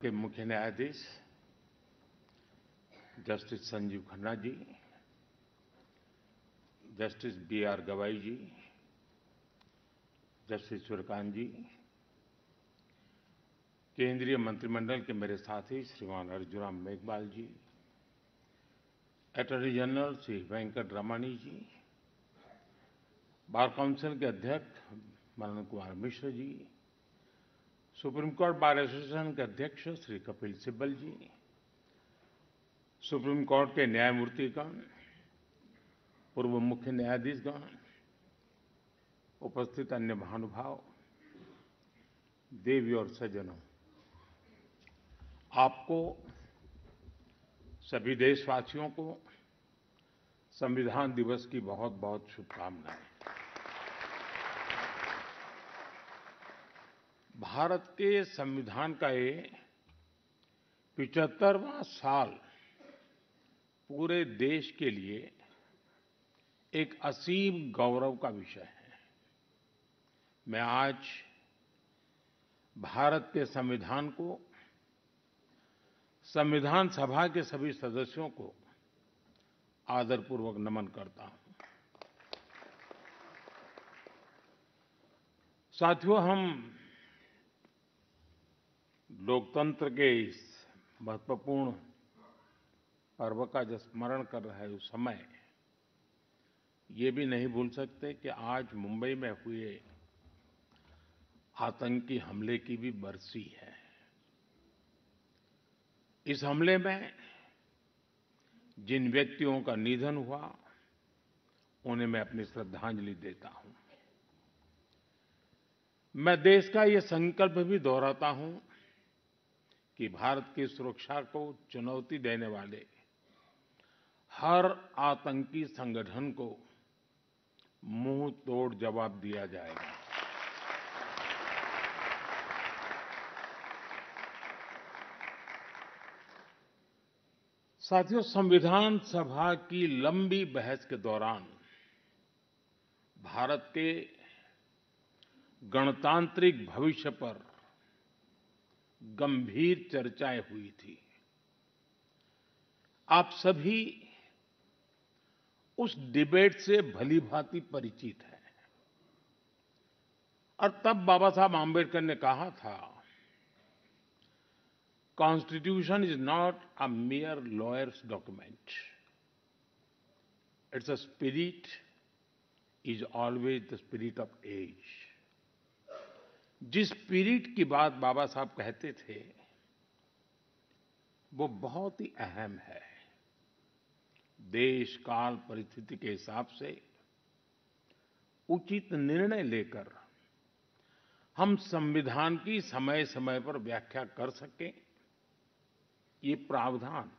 के मुख्य न्यायाधीश justice Sanjeev Khanna ji, justice B R. गवाई जी, जस्टिस सूर्यकांत जी, केंद्रीय मंत्रिमंडल के मेरे साथी श्रीमान अर्जुन राम मेघवाल जी, अटॉर्नी जनरल श्री वेंकट रमणी जी, बार काउंसिल के अध्यक्ष Manan Kumar Mishra ji, supreme court bar association के अध्यक्ष श्री कपिल सिब्बल जी, सुप्रीम कोर्ट के न्यायमूर्तिगण, पूर्व मुख्य न्यायाधीशगण, उपस्थित अन्य महानुभाव, देवी और सज्जनों, आपको सभी देशवासियों को संविधान दिवस की बहुत-बहुत शुभकामनाएं। भारत के संविधान का ये 75वां साल पूरे देश के लिए एक असीम गौरव का विषय है। मैं आज भारत के संविधान को, संविधान सभा के सभी सदस्यों को आदरपूर्वक नमन करता हूं। साथियों, हम लोकतंत्र के इस महत्वपूर्ण पर्व का जब स्मरण कर रहे हैं उस समय ये भी नहीं भूल सकते कि आज मुंबई में हुए आतंकी हमले की भी बरसी है। इस हमले में जिन व्यक्तियों का निधन हुआ, उन्हें मैं अपनी श्रद्धांजलि देता हूं। मैं देश का ये संकल्प भी दोहराता हूं कि भारत की सुरक्षा को चुनौती देने वाले हर आतंकी संगठन को मुंह तोड़ जवाब दिया जाएगा। साथियों, संविधान सभा की लंबी बहस के दौरान भारत के गणतांत्रिक भविष्य पर गंभीर चर्चाएं हुई थी। आप सभी उस डिबेट से भलीभांति परिचित हैं और तब बाबा साहब आम्बेडकर ने कहा था, constitution is not a mere lawyer's document. Its a spirit is always the spirit of age. जिस स्पिरिट की बात बाबा साहब कहते थे वो बहुत ही अहम है। देश काल परिस्थिति के हिसाब से उचित निर्णय लेकर हम संविधान की समय-समय पर व्याख्या कर सकें, ये प्रावधान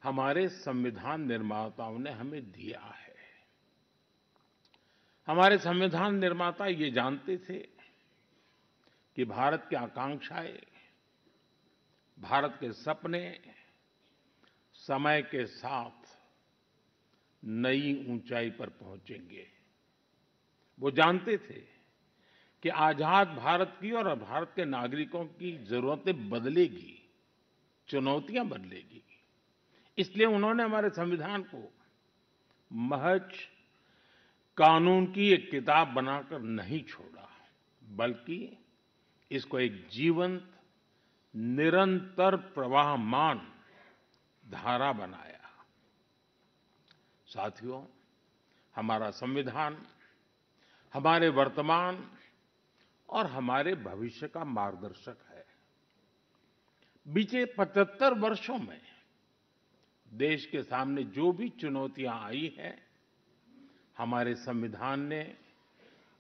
हमारे संविधान निर्माताओं ने हमें दिया है। हमारे संविधान निर्माता ये जानते थे कि भारत की आकांक्षाएं, भारत के सपने समय के साथ नई ऊंचाई पर पहुंचेंगे। वो जानते थे कि आजाद भारत की और भारत के नागरिकों की जरूरतें बदलेगी, चुनौतियां बदलेगी। इसलिए उन्होंने हमारे संविधान को महज कानून की एक किताब बनाकर नहीं छोड़ा, बल्कि इसको एक जीवंत, निरंतर प्रवाहमान धारा बनाया। साथियों, हमारा संविधान हमारे वर्तमान और हमारे भविष्य का मार्गदर्शक है। बीते 75 वर्षों में देश के सामने जो भी चुनौतियां आई हैं, हमारे संविधान ने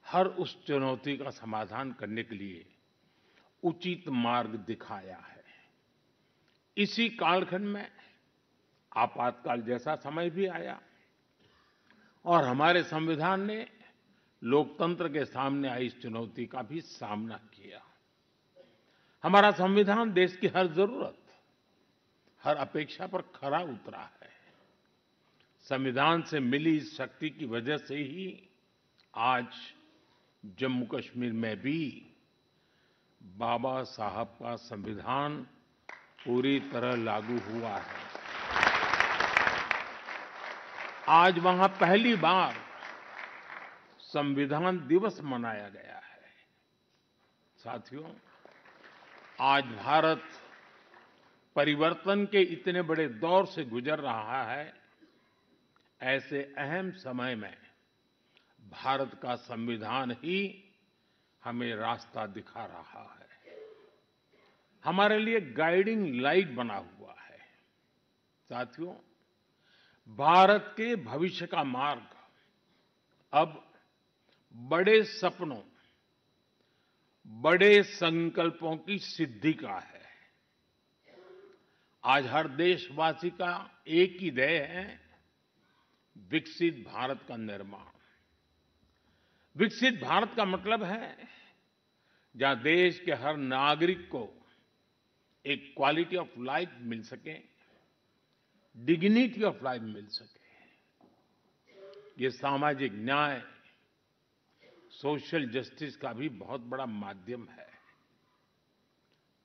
हर उस चुनौती का समाधान करने के लिए उचित मार्ग दिखाया है। इसी कालखंड में आपातकाल जैसा समय भी आया और हमारे संविधान ने लोकतंत्र के सामने आई इस चुनौती का भी सामना किया। हमारा संविधान देश की हर जरूरत, हर अपेक्षा पर खरा उतरा है। संविधान से मिली इस शक्ति की वजह से ही आज जम्मू कश्मीर में भी बाबा साहब का संविधान पूरी तरह लागू हुआ है। आज वहां पहली बार संविधान दिवस मनाया गया है। साथियों, आज भारत परिवर्तन के इतने बड़े दौर से गुजर रहा है। ऐसे अहम समय में भारत का संविधान ही हमें रास्ता दिखा रहा है, हमारे लिए गाइडिंग लाइट बना हुआ है। साथियों, भारत के भविष्य का मार्ग अब बड़े सपनों, बड़े संकल्पों की सिद्धि का है। आज हर देशवासी का एक ही ध्येय है, विकसित भारत का निर्माण। विकसित भारत का मतलब है जहां देश के हर नागरिक को एक क्वालिटी ऑफ लाइफ मिल सके, डिग्निटी ऑफ लाइफ मिल सके। ये सामाजिक न्याय, सोशल जस्टिस का भी बहुत बड़ा माध्यम है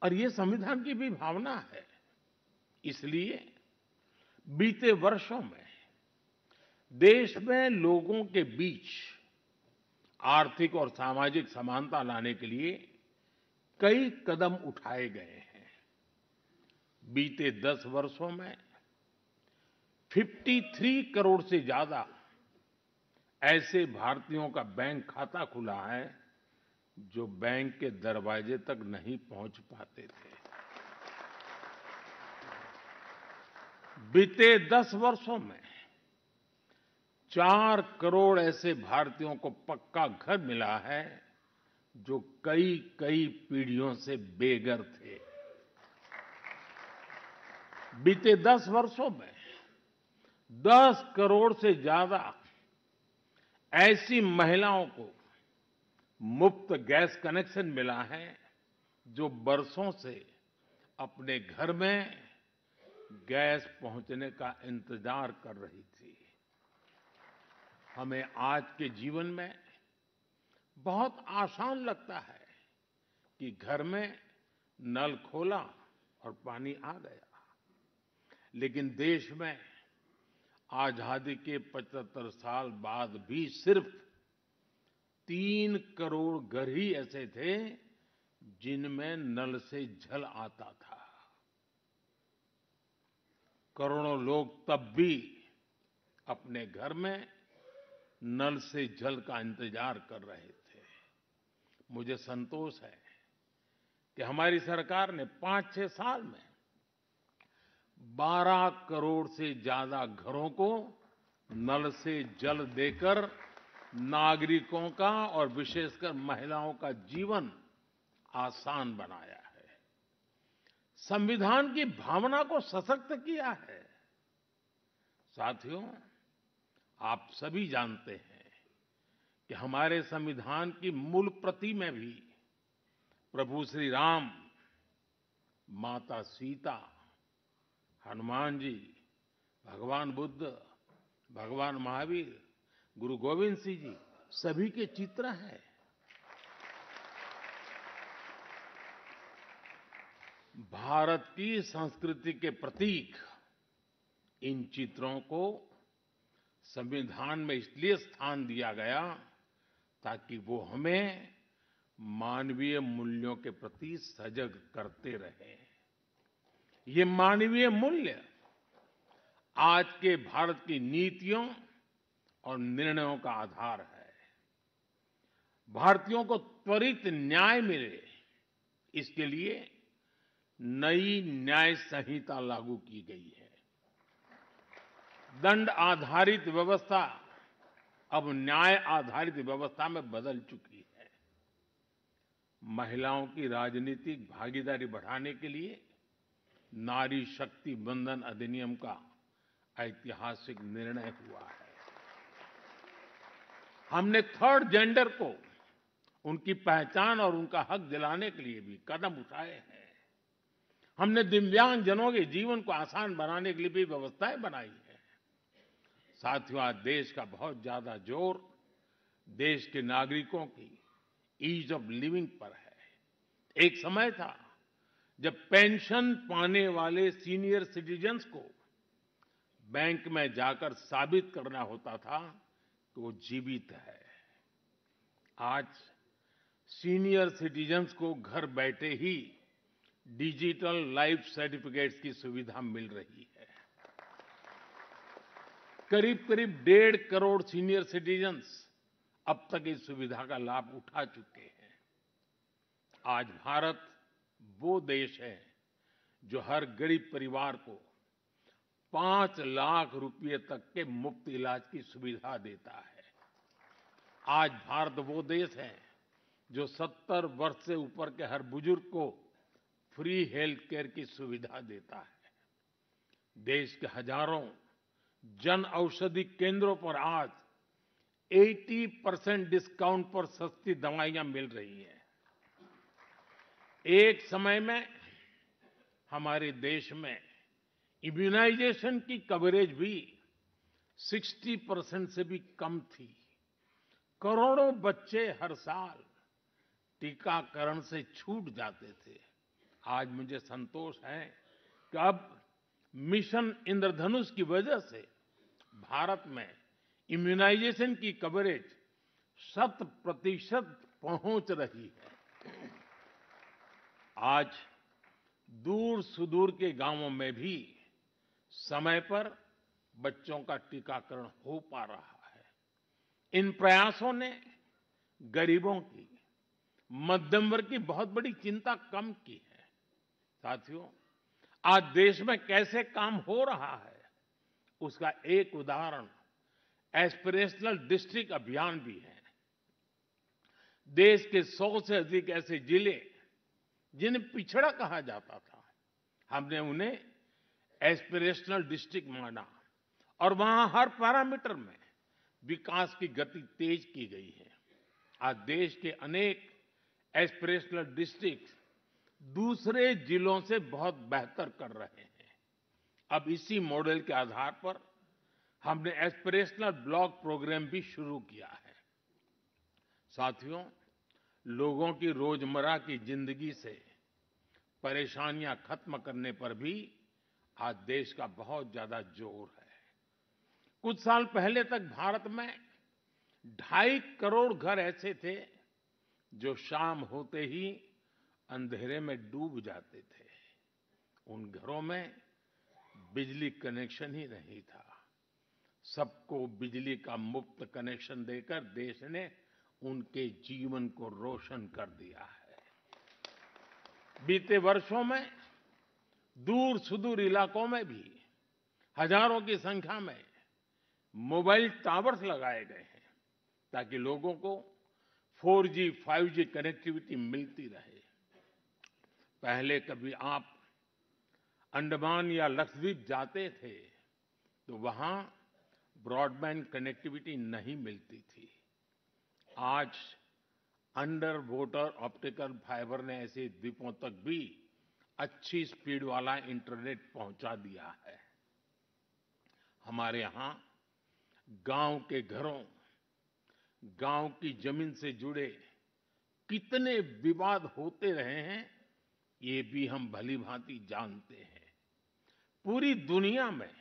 और ये संविधान की भी भावना है। इसलिए बीते वर्षों में देश में लोगों के बीच आर्थिक और सामाजिक समानता लाने के लिए कई कदम उठाए गए हैं। बीते 10 वर्षों में 53 करोड़ से ज्यादा ऐसे भारतीयों का बैंक खाता खुला है जो बैंक के दरवाजे तक नहीं पहुंच पाते थे। बीते 10 वर्षों में 4 करोड़ ऐसे भारतीयों को पक्का घर मिला है जो कई कई पीढ़ियों से बेघर थे। बीते 10 वर्षों में 10 करोड़ से ज्यादा ऐसी महिलाओं को मुफ्त गैस कनेक्शन मिला है जो बरसों से अपने घर में गैस पहुंचने का इंतजार कर रही थी। हमें आज के जीवन में बहुत आसान लगता है कि घर में नल खोला और पानी आ गया, लेकिन देश में आजादी के 75 साल बाद भी सिर्फ 3 करोड़ घर ही ऐसे थे जिनमें नल से जल आता था। करोड़ों लोग तब भी अपने घर में नल से जल का इंतजार कर रहे थे। मुझे संतोष है कि हमारी सरकार ने 5-6 साल में 12 करोड़ से ज्यादा घरों को नल से जल देकर नागरिकों का और विशेषकर महिलाओं का जीवन आसान बनाया है, संविधान की भावना को सशक्त किया है। साथियों, आप सभी जानते हैं कि हमारे संविधान की मूल प्रति में भी प्रभु श्री राम, माता सीता, हनुमान जी, भगवान बुद्ध, भगवान महावीर, गुरु गोविंद सिंह जी सभी के चित्र हैं। भारत की संस्कृति के प्रतीक इन चित्रों को संविधान में इसलिए स्थान दिया गया ताकि वो हमें मानवीय मूल्यों के प्रति सजग करते रहे। ये मानवीय मूल्य आज के भारत की नीतियों और निर्णयों का आधार है। भारतीयों को त्वरित न्याय मिले, इसके लिए नई न्याय संहिता लागू की गई है। दंड आधारित व्यवस्था अब न्याय आधारित व्यवस्था में बदल चुकी है। महिलाओं की राजनीतिक भागीदारी बढ़ाने के लिए नारी शक्ति बंधन अधिनियम का ऐतिहासिक निर्णय हुआ है। हमने थर्ड जेंडर को उनकी पहचान और उनका हक दिलाने के लिए भी कदम उठाए हैं। हमने दिव्यांगजनों के जीवन को आसान बनाने के लिए भी व्यवस्थाएं बनाई हैं। साथियों, आज देश का बहुत ज्यादा जोर देश के नागरिकों की ईज ऑफ लिविंग पर है, एक समय था जब पेंशन पाने वाले सीनियर सिटीजन्स को बैंक में जाकर साबित करना होता था कि वो जीवित है। आज सीनियर सिटीजन्स को घर बैठे ही डिजिटल लाइफ सर्टिफिकेट्स की सुविधा मिल रही है। करीब-करीब 1.5 करोड़ सीनियर सिटीजन्स अब तक इस सुविधा का लाभ उठा चुके हैं। आज भारत वो देश है जो हर गरीब परिवार को 5 लाख रुपए तक के मुफ्त इलाज की सुविधा देता है। आज भारत वो देश है जो 70 वर्ष से ऊपर के हर बुजुर्ग को फ्री हेल्थ केयर की सुविधा देता है। देश के हजारों जन औषधि केंद्रों पर आज 80% डिस्काउंट पर सस्ती दवाइयां मिल रही हैं। एक समय में हमारे देश में इम्यूनाइजेशन की कवरेज भी 60% से भी कम थी। करोड़ों बच्चे हर साल टीकाकरण से छूट जाते थे। आज मुझे संतोष है कि अब मिशन इंद्रधनुष की वजह से भारत में इम्यूनाइजेशन की कवरेज 100% पहुंच रही है। आज दूर-सुदूर के गांवों में भी समय पर बच्चों का टीकाकरण हो पा रहा है। इन प्रयासों ने गरीबों की, मध्यम वर्ग की बहुत बड़ी चिंता कम की है। साथियों, आज देश में कैसे काम हो रहा है, उसका एक उदाहरण एस्पिरेशनल डिस्ट्रिक्ट अभियान भी है। देश के 100 से अधिक ऐसे जिले जिन्हें पिछड़ा कहा जाता था, हमने उन्हें एस्पिरेशनल डिस्ट्रिक्ट माना और वहां हर पैरामीटर में विकास की गति तेज की गई है। आज देश के अनेक एस्पिरेशनल डिस्ट्रिक्ट दूसरे जिलों से बहुत बेहतर कर रहे हैं। अब इसी मॉडल के आधार पर हमने एस्पिरेशनल ब्लॉक प्रोग्राम भी शुरू किया है। साथियों, लोगों की रोजमर्रा की जिंदगी से परेशानियां खत्म करने पर भी आज देश का बहुत ज्यादा जोर है। कुछ साल पहले तक भारत में 2.5 करोड़ घर ऐसे थे जो शाम होते ही अंधेरे में डूब जाते थे। उन घरों में बिजली कनेक्शन ही नहीं था। सबको बिजली का मुफ्त कनेक्शन देकर देश ने उनके जीवन को रोशन कर दिया है। बीते वर्षों में दूर-सुदूर इलाकों में भी हजारों की संख्या में मोबाइल टावर्स लगाए गए हैं ताकि लोगों को 4G, 5G कनेक्टिविटी मिलती रहे। पहले कभी आप अंडमान या लक्षद्वीप जाते थे तो वहां ब्रॉडबैंड कनेक्टिविटी नहीं मिलती थी। आज अंडर वाटर ऑप्टिकल फाइबर ने ऐसे द्वीपों तक भी अच्छी स्पीड वाला इंटरनेट पहुंचा दिया है। हमारे यहां गांव के घरों, गांव की जमीन से जुड़े कितने विवाद होते रहे हैं, ये भी हम भली-भांति जानते हैं। पूरी दुनिया में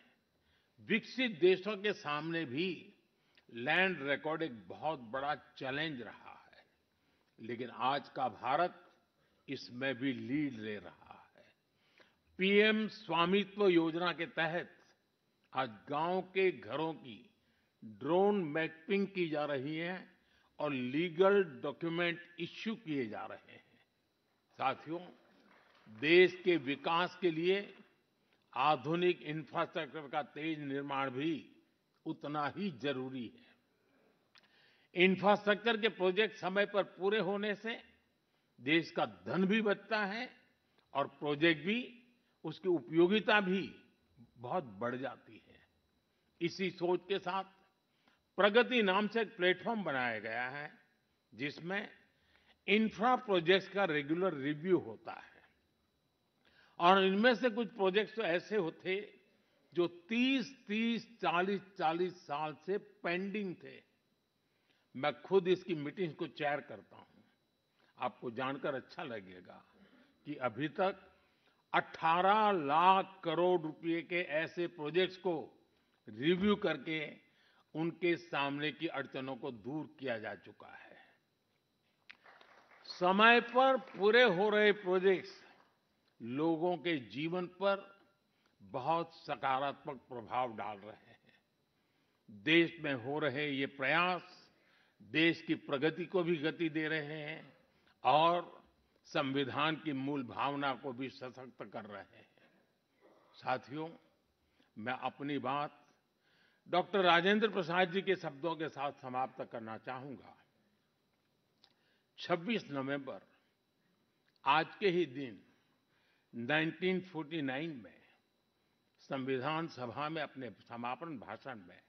विकसित देशों के सामने भी लैंड रिकॉर्ड एक बहुत बड़ा चैलेंज रहा है, लेकिन आज का भारत इसमें भी लीड ले रहा है। पीएम स्वामित्व योजना के तहत आज गांव के घरों की ड्रोन मैपिंग की जा रही है और लीगल डॉक्यूमेंट इश्यू किए जा रहे हैं। साथियों, देश के विकास के लिए आधुनिक इंफ्रास्ट्रक्चर का तेज निर्माण भी उतना ही जरूरी है। इंफ्रास्ट्रक्चर के प्रोजेक्ट समय पर पूरे होने से देश का धन भी बचता है और प्रोजेक्ट भी, उसकी उपयोगिता भी बहुत बढ़ जाती है। इसी सोच के साथ प्रगति नाम से एक प्लेटफॉर्म बनाया गया है जिसमें इंफ्रा प्रोजेक्ट्स का रेगुलर रिव्यू होता है और इनमें से कुछ प्रोजेक्ट्स तो ऐसे होते जो 30-30, 40-40 साल से पेंडिंग थे। मैं खुद इसकी मीटिंग्स को चेयर करता हूं आपको जानकर अच्छा लगेगा कि अभी तक 18 लाख करोड़ रुपए के ऐसे प्रोजेक्ट्स को रिव्यू करके उनके सामने की अड़चनों को दूर किया जा चुका है। समय पर पूरे हो रहे प्रोजेक्ट्स लोगों के जीवन पर बहुत सकारात्मक प्रभाव डाल रहे हैं। देश में हो रहे ये प्रयास देश की प्रगति को भी गति दे रहे हैं और संविधान की मूल भावना को भी सशक्त कर रहे हैं। साथियों, मैं अपनी बात डॉक्टर राजेंद्र प्रसाद जी के शब्दों के साथ समाप्त करना चाहूंगा। 26 नवंबर आज के ही दिन 1949 में संविधान सभा में अपने समापन भाषण में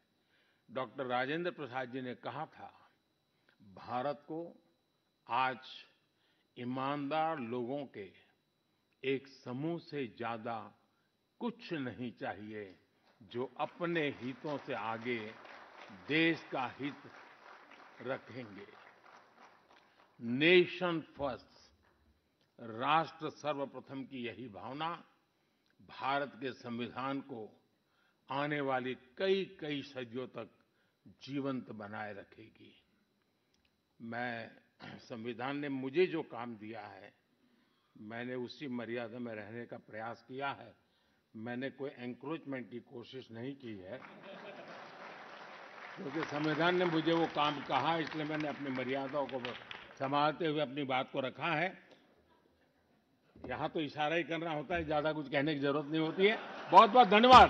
डॉक्टर राजेंद्र प्रसाद जी ने कहा था, भारत को आज ईमानदार लोगों के एक समूह से ज्यादा कुछ नहीं चाहिए, जो अपने हितों से आगे देश का हित रखेंगे। नेशन फर्स्ट, राष्ट्र सर्वप्रथम की यही भावना भारत के संविधान को आने वाली कई कई सदियों तक जीवंत बनाए रखेगी। संविधान ने मुझे जो काम दिया है, मैंने उसी मर्यादा में रहने का प्रयास किया है। मैंने कोई एनक्रोचमेंट की कोशिश नहीं की है, क्योंकि संविधान ने मुझे वो काम कहा, इसलिए मैंने अपनी मर्यादाओं को संभालते हुए अपनी बात को रखा है। यहाँ तो इशारा ही करना होता है, ज्यादा कुछ कहने की जरूरत नहीं होती है। बहुत बहुत धन्यवाद।